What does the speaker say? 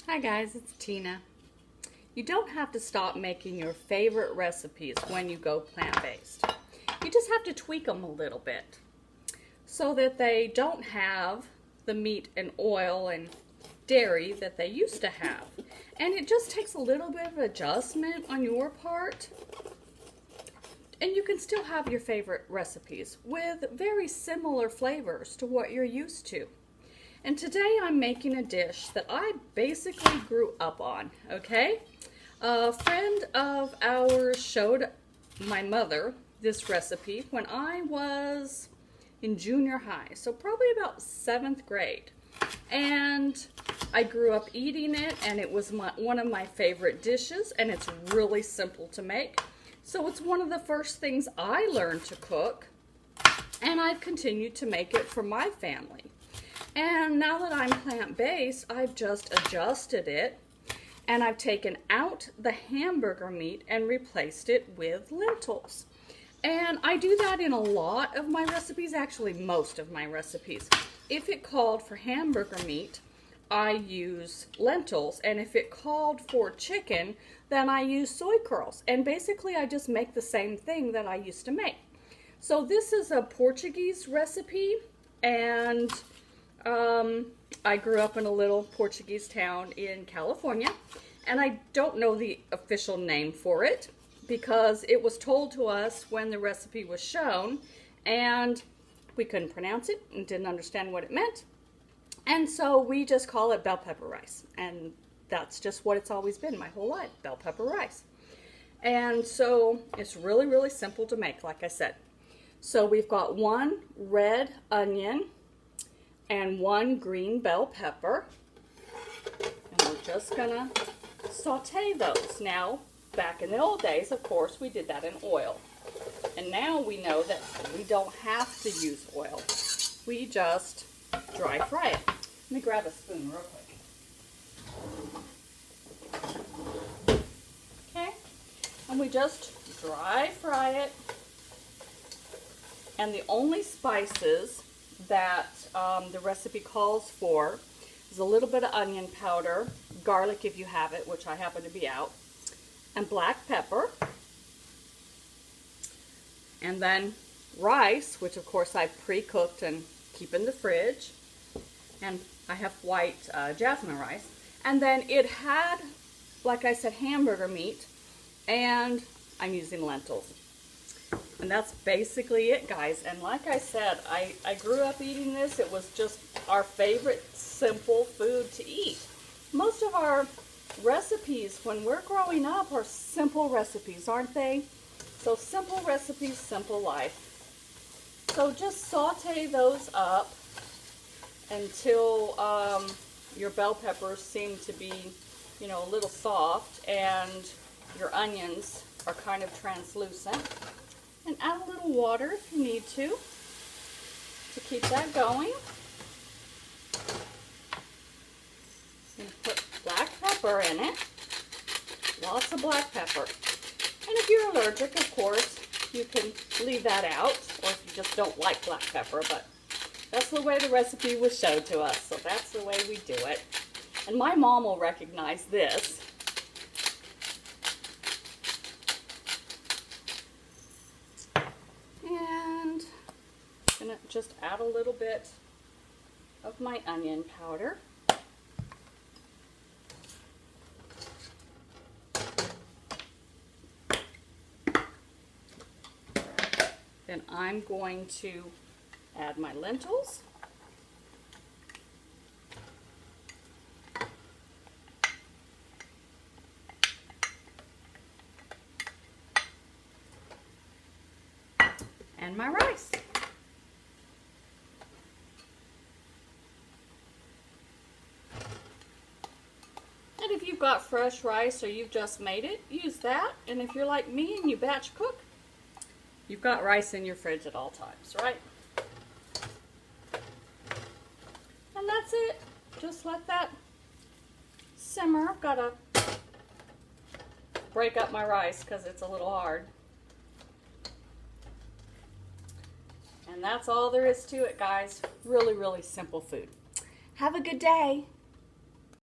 Hi guys, it's Tina. You don't have to stop making your favorite recipes when you go plant-based. You just have to tweak them a little bit so that they don't have the meat and oil and dairy that they used to have. And it just takes a little bit of adjustment on your part. And you can still have your favorite recipes with very similar flavors to what you're used to. And today I'm making a dish that I basically grew up on, okay? A friend of ours showed my mother this recipe when I was in junior high, so probably about 7th grade. And I grew up eating it, and it was one of my favorite dishes, and it's really simple to make. So it's one of the first things I learned to cook, and I've continued to make it for my family. And now that I'm plant-based, I've just adjusted it, and I've taken out the hamburger meat and replaced it with lentils. And I do that in a lot of my recipes, actually most of my recipes. If it called for hamburger meat, I use lentils, and if it called for chicken, then I use soy curls. And basically I just make the same thing that I used to make. So this is a Portuguese recipe, and I grew up in a little Portuguese town in California, and I don't know the official name for it because it was told to us when the recipe was shown, and we couldn't pronounce it and didn't understand what it meant. And so we just call it bell pepper rice, and that's just what it's always been my whole life, bell pepper rice. And so it's really, really simple to make, like I said. So we've got 1 red onion and 1 green bell pepper, and we're just gonna saute those. Now, back in the old days, of course, we did that in oil, and now we know that we don't have to use oil. We just dry fry it. Let me grab a spoon real quick. Okay, and we just dry fry it, and the only spices that the recipe calls for is a little bit of onion powder, garlic if you have it, which I happen to be out, and black pepper, and then rice, which of course I pre-cooked and keep in the fridge, and I have white jasmine rice, and then it had, like I said, hamburger meat, and I'm using lentils. And that's basically it, guys. And like I said, I grew up eating this. It was just our favorite simple food to eat. Most of our recipes when we're growing up are simple recipes, aren't they? So simple recipes, simple life. So just saute those up until your bell peppers seem to be, you know, a little soft, and your onions are kind of translucent. And add a little water if you need to keep that going. And put black pepper in it. Lots of black pepper. And if you're allergic, of course, you can leave that out, or if you just don't like black pepper, but that's the way the recipe was showed to us, so that's the way we do it. And my mom will recognize this. I'm going to just add a little bit of my onion powder. Then I'm going to add my lentils. And my rice. And if you've got fresh rice or you've just made it, use that. And if you're like me and you batch cook, you've got rice in your fridge at all times, right? And that's it. Just let that simmer. I've got to break up my rice because it's a little hard. And that's all there is to it, guys. Really, really simple food. Have a good day.